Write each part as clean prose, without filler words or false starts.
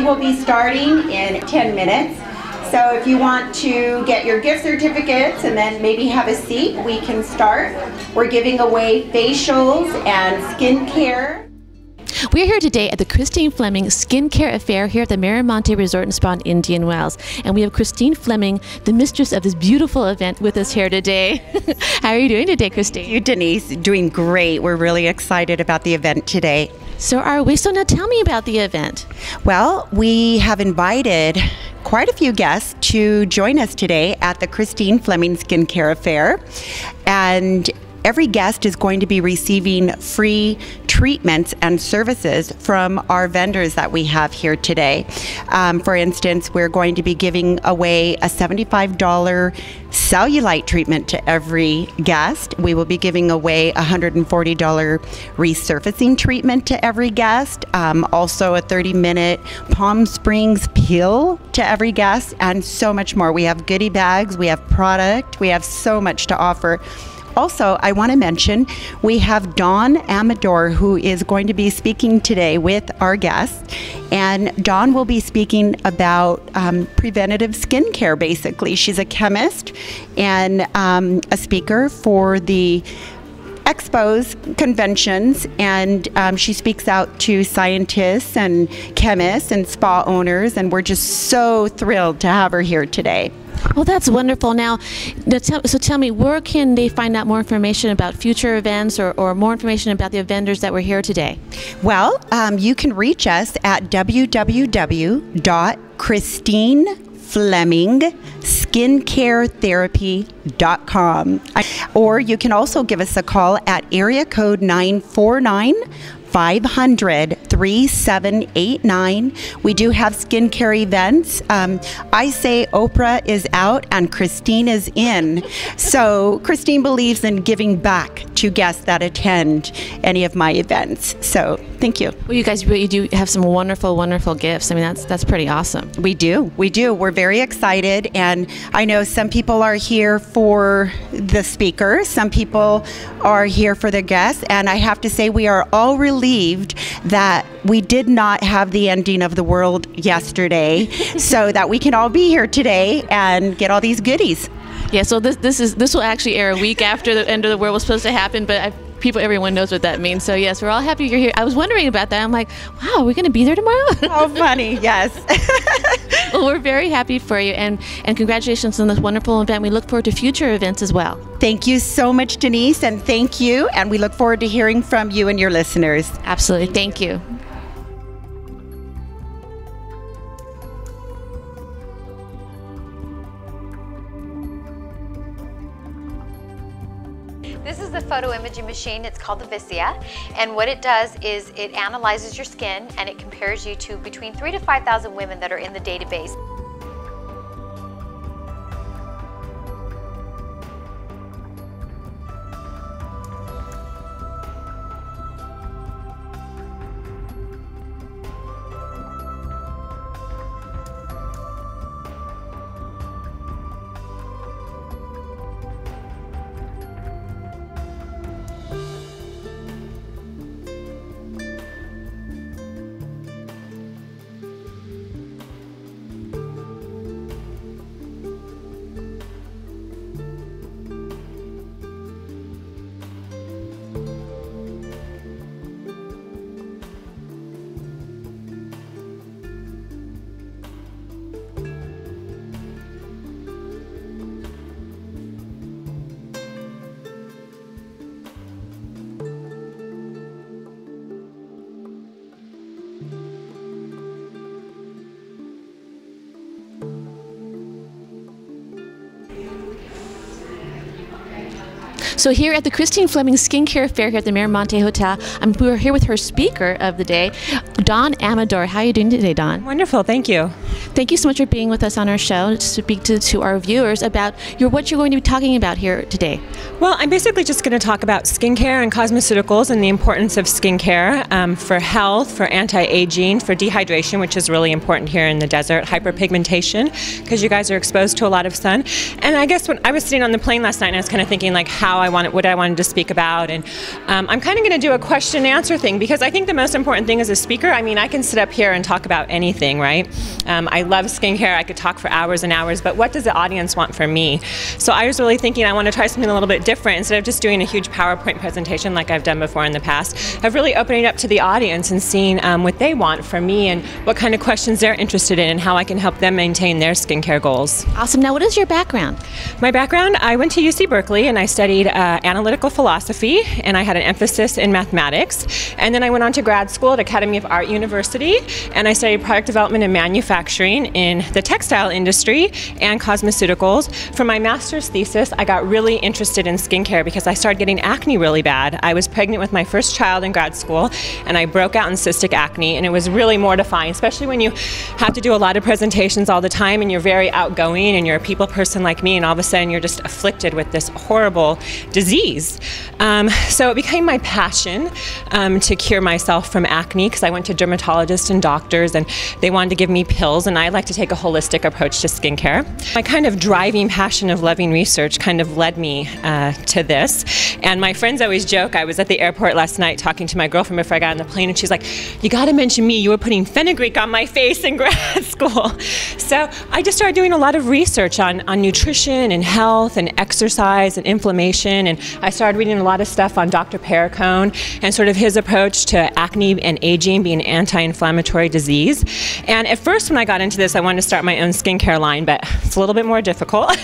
will be starting in 10 minutes. So if you want to get your gift certificates and then maybe have a seat, we can start. We're giving away facials and skincare. We're here today at the Christine Fleming Skincare Affair here at the Miramonte Resort and Spa in Indian Wells. And we have Christine Fleming, the mistress of this beautiful event, with us here today. How are you doing today, Christine? You, Denise, doing great. We're really excited about the event today. So are we. So now tell me about the event. Well, we have invited quite a few guests to join us today at the Christine Fleming Skincare Affair. And every guest is going to be receiving free treatments and services from our vendors that we have here today. For instance, we're going to be giving away a $75 cellulite treatment to every guest. We will be giving away a $140 resurfacing treatment to every guest. Also a 30-minute Palm Springs peel to every guest, and so much more. We have goodie bags, we have product, we have so much to offer. Also, I want to mention we have Dawn Amador, who is going to be speaking today with our guests. And Dawn will be speaking about preventative skincare, basically. She's a chemist and a speaker for the expos, conventions, and she speaks out to scientists and chemists and spa owners, and we're just so thrilled to have her here today. Well, that's wonderful. Now, so tell me, where can they find out more information about future events or more information about the vendors that were here today? Well, you can reach us at www.christineflemingSkincareTherapy.com, or you can also give us a call at area code 949-500-3789. We do have skincare events. I say Oprah is out and Christine is in. So Christine believes in giving back to guests that attend any of my events. So thank you. Well, you guys really do have some wonderful, wonderful gifts. I mean, that's pretty awesome. We do. We're very excited, and I know some people are here for the speakers, some people are here for the guests, and I have to say we are all relieved that we did not have the ending of the world yesterday so that we can all be here today and get all these goodies. Yeah, so this will actually air a week after the end of the world was supposed to happen, but everyone knows what that means. So yes, we're all happy you're here. I was wondering about that. I'm like, wow, are we going to be there tomorrow? Oh, funny, yes. Well, we're very happy for you, and congratulations on this wonderful event. We look forward to future events as well. Thank you so much, Denise, and thank you. And we look forward to hearing from you and your listeners. Absolutely. Thank you. This is the photo imaging machine. It's called the Visia, and what it does is it analyzes your skin and it compares you to between 3,000 to 5,000 women that are in the database. So here at the Christine Fleming Skincare Fair here at the Miramonte Hotel, we're here with her speaker of the day, Dawn Amador. How are you doing today, Dawn? Wonderful, thank you. Thank you so much for being with us on our show to speak to our viewers about what you're going to be talking about here today. Well, I'm basically just going to talk about skincare and cosmeceuticals and the importance of skincare for health, for anti-aging, for dehydration, which is really important here in the desert, hyperpigmentation, because you guys are exposed to a lot of sun. And I guess when I was sitting on the plane last night, and I was kind of thinking like what I wanted to speak about, and I'm kind of going to do a question and answer thing, because I think the most important thing as a speaker, I mean, I can sit up here and talk about anything, right? I love skincare. I could talk for hours and hours, but what does the audience want from me? So I was really thinking I want to try something a little bit different instead of just doing a huge PowerPoint presentation like I've done before in the past, of really opening up to the audience and seeing what they want from me and what kind of questions they're interested in and how I can help them maintain their skincare goals. Awesome. Now, what is your background? My background, I went to UC Berkeley and I studied analytical philosophy, and I had an emphasis in mathematics. And then I went on to grad school at Academy of Art University, and I studied product development and manufacturing in the textile industry and cosmeceuticals. For my master's thesis, I got really interested in skincare because I started getting acne really bad. I was pregnant with my first child in grad school, and I broke out in cystic acne, and it was really mortifying, especially when you have to do a lot of presentations all the time and you're very outgoing and you're a people person like me, and all of a sudden you're just afflicted with this horrible disease. So it became my passion to cure myself from acne, because I went to dermatologists and doctors and they wanted to give me pills, and I like to take a holistic approach to skincare. My kind of driving passion of loving research kind of led me to this. And my friends always joke, I was at the airport last night talking to my girlfriend before I got on the plane, and she's like, you got to mention me, you were putting fenugreek on my face in grad school. So I just started doing a lot of research on nutrition and health and exercise and inflammation, and I started reading a lot of stuff on Dr. Perricone and sort of his approach to acne and aging being anti-inflammatory disease. And at first when I got into this, I wanted to start my own skincare line, but it's a little bit more difficult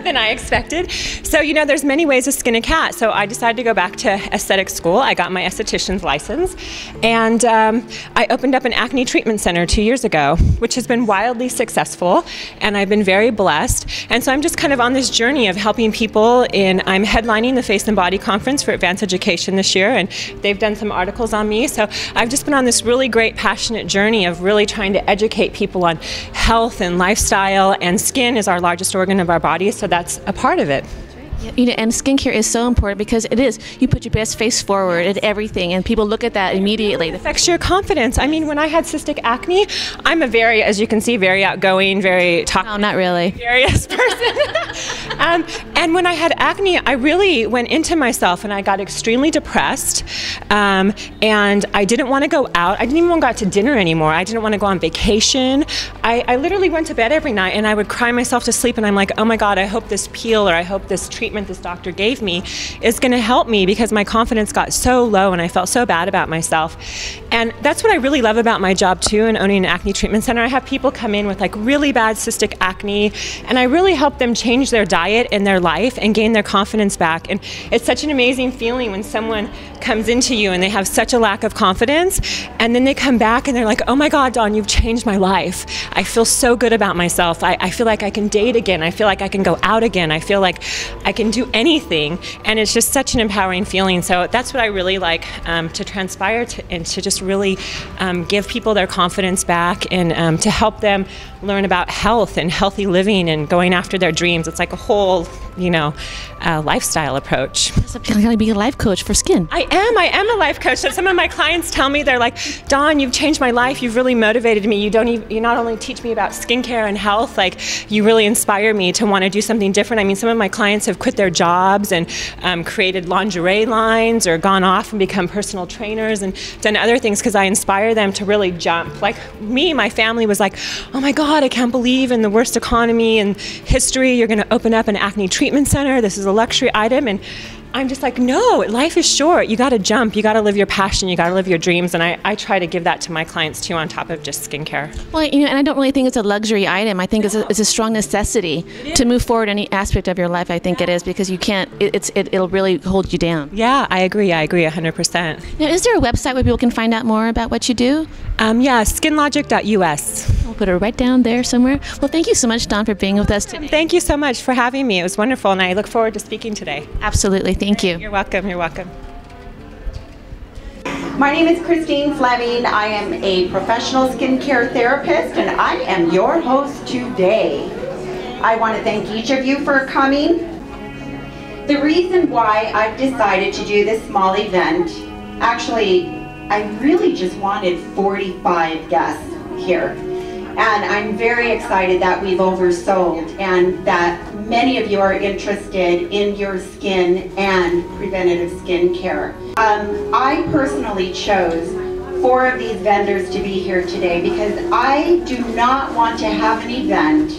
than I expected. So, you know, there's many ways to skin a cat. So I decided to go back to aesthetic school. I got my esthetician's license, and I opened up an acne treatment center 2 years ago, which has been wildly successful, and I've been very blessed. And so I'm just kind of on this journey of helping people I'm headlining the Face and Body Conference for Advanced Education this year, and they've done some articles on me. So I've just been on this really great, passionate journey of really trying to educate people on health and lifestyle, and skin is our largest organ of our body, so that's a part of it. You know, and skincare is so important because it is. You put your best face forward at everything, and people look at that immediately. It affects your confidence. I mean, when I had cystic acne, I'm a very, as you can see, very outgoing, very talkative. No, not really. Various person. And when I had acne, I really went into myself, and I got extremely depressed. And I didn't want to go out. I didn't even want to go out to dinner anymore. I didn't want to go on vacation. I literally went to bed every night, and I would cry myself to sleep, and I'm like, oh my God, I hope this peel, or I hope this treatment this doctor gave me is going to help me, because my confidence got so low and I felt so bad about myself. And that's what I really love about my job too, in owning an acne treatment center. I have people come in with like really bad cystic acne, and I really help them change their diet and their life and gain their confidence back. And it's such an amazing feeling when someone comes into you and they have such a lack of confidence, and then they come back and they're like, oh my God, Dawn, you've changed my life. I feel so good about myself. I feel like I can date again. I feel like I can go out again. I feel like I can do anything, and it's just such an empowering feeling. So that's what I really like to transpire and to just really give people their confidence back, and to help them learn about health and healthy living and going after their dreams. It's like a whole, you know, lifestyle approach. So I'm going to be a life coach for skin. I am a life coach. So some of my clients tell me, they're like, Dawn, you've changed my life. You've really motivated me. You not only teach me about skincare and health, like you really inspire me to want to do something different. I mean, some of my clients have quit their jobs and created lingerie lines, or gone off and become personal trainers and done other things because I inspire them to really jump. Like me, my family was like, oh my God, I can't believe in the worst economy in history you're going to open up an acne treatment center. This is a luxury item. And I'm just like, no, life is short. You got to jump. You got to live your passion. You got to live your dreams. And I try to give that to my clients too, on top of just skincare. Well, you know, and I don't really think it's a luxury item. I think it's a strong necessity to move forward any aspect of your life. I think it is, because you can't. It'll really hold you down. Yeah, I agree 100%. Now, is there a website where people can find out more about what you do? Yeah, skinlogic.us. We'll put it right down there somewhere. Well, thank you so much, Dawn, for being with us today. Thank you so much for having me. It was wonderful, and I look forward to speaking today. Absolutely. Thank you. You're welcome. You're welcome. My name is Christine Fleming. I am a professional skincare therapist and I am your host today. I want to thank each of you for coming. The reason why I've decided to do this small event, actually, I really just wanted 45 guests here. And I'm very excited that we've oversold and that many of you are interested in your skin and preventative skin care. I personally chose 4 of these vendors to be here today because I do not want to have an event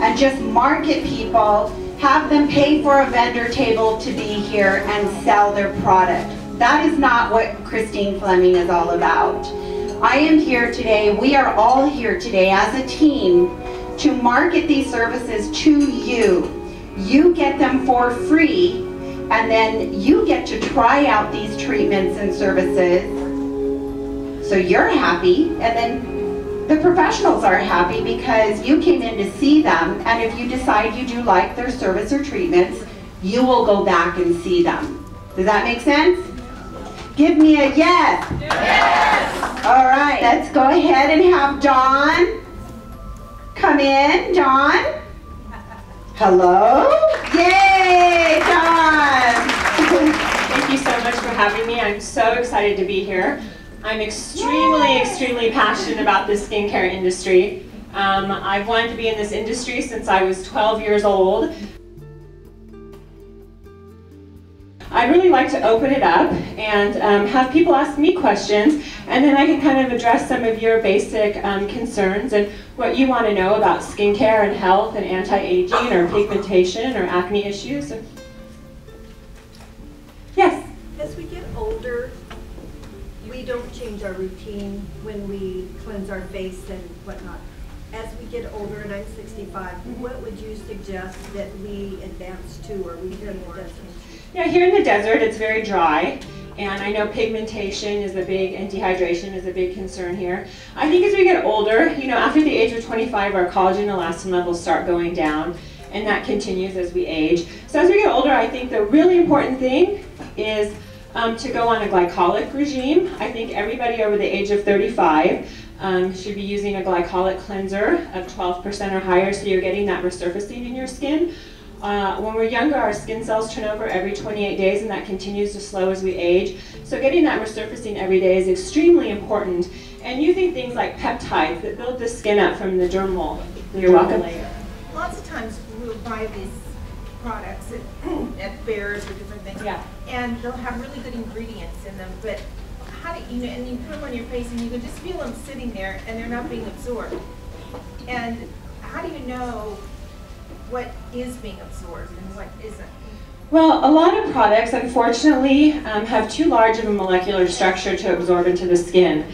and just market people, have them pay for a vendor table to be here and sell their product. That is not what Christine Fleming is all about. I am here today, we are all here today as a team to market these services to you. You get them for free and then you get to try out these treatments and services so you're happy, and then the professionals are happy because you came in to see them, and if you decide you do like their service or treatments, you will go back and see them. Does that make sense? Give me a yes. Yes. All right, let's go ahead and have Dawn come in. Dawn? Hello? Yay, Dawn. Thank you so much for having me. I'm so excited to be here. I'm extremely passionate about the skincare industry. I've wanted to be in this industry since I was 12 years old. I'd really like to open it up and have people ask me questions, and then I can kind of address some of your basic concerns and what you want to know about skincare and health and anti-aging or pigmentation or acne issues. Yes? As we get older, we don't change our routine when we cleanse our face and whatnot. As we get older, and I'm 65, what would you suggest that we advance to, or we here in the desert? Yeah, here in the desert it's very dry, and I know pigmentation is a big, and dehydration is a big concern here. I think as we get older, you know, after the age of 25, our collagen and elastin levels start going down, and that continues as we age. So as we get older, I think the really important thing is to go on a glycolic regime. I think everybody over the age of 35 should be using a glycolic cleanser of 12% or higher, so you're getting that resurfacing in your skin. When we're younger, our skin cells turn over every 28 days, and that continues to slow as we age. So getting that resurfacing every day is extremely important. And using things like peptides that build the skin up from the dermal. You're welcome. Lots of times we'll buy these products at fairs or different things, yeah, and they'll have really good ingredients in them, but how do you know, and you put them on your face and you can just feel them sitting there and they're not being absorbed. And how do you know what is being absorbed and what isn't? Well, a lot of products, unfortunately, have too large of a molecular structure to absorb into the skin.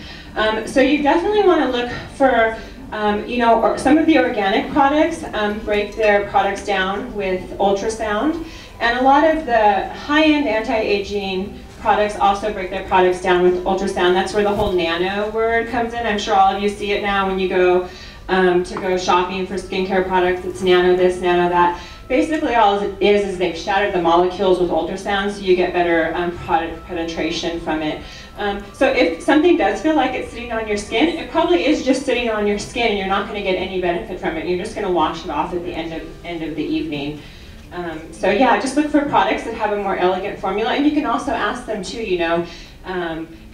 So you definitely want to look for, you know, some of the organic products break their products down with ultrasound, and a lot of the high-end anti-aging products also break their products down with ultrasound. That's where the whole nano word comes in. I'm sure all of you see it now when you go to go shopping for skincare products. It's nano this, nano that. Basically all it is they've shattered the molecules with ultrasound, so you get better product penetration from it. So if something does feel like it's sitting on your skin, it probably is just sitting on your skin and you're not going to get any benefit from it. You're just going to wash it off at the end of the evening. So yeah, just look for products that have a more elegant formula, and you can also ask them too, you know,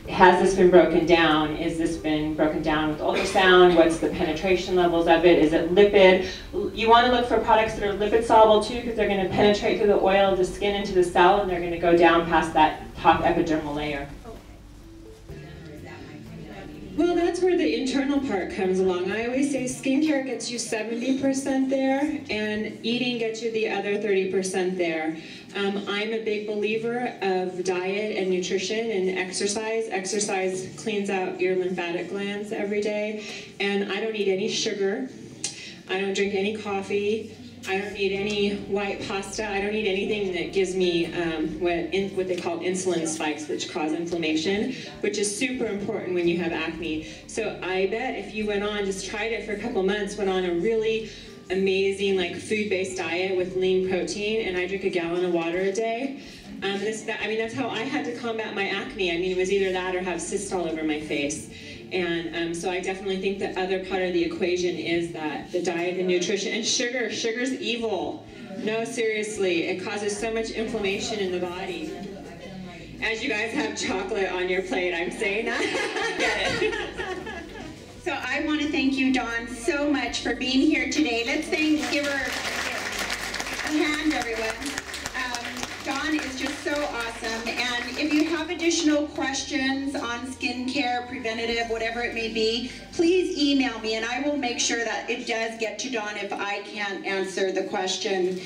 has this been broken down? Is this been broken down with ultrasound? What's the penetration levels of it? Is it lipid? You want to look for products that are lipid soluble too, because they're going to penetrate through the oil of the skin into the cell, and they're going to go down past that top epidermal layer. Well, that's where the internal part comes along. I always say skincare gets you 70% there, and eating gets you the other 30% there. I'm a big believer of diet and nutrition and exercise. Exercise cleans out your lymphatic glands every day, and I don't eat any sugar. I don't drink any coffee. I don't eat any white pasta. I don't eat anything that gives me what they call insulin spikes, which cause inflammation, which is super important when you have acne. So I bet if you went on, just tried it for a couple months, went on a really amazing like food-based diet with lean protein, and I drink a gallon of water a day. That's how I had to combat my acne. I mean, it was either that or have cysts all over my face. And so I definitely think the other part of the equation is that the diet, the nutrition, and sugar's evil. No, seriously, it causes so much inflammation in the body. As you guys have chocolate on your plate, I'm saying that. Get it. So I want to thank you, Dawn, so much for being here today. Let's give her a hand, everyone. Dawn is just so awesome, and if you have additional questions on skincare, preventative, whatever it may be, please email me and I will make sure that it does get to Dawn if I can't answer the question.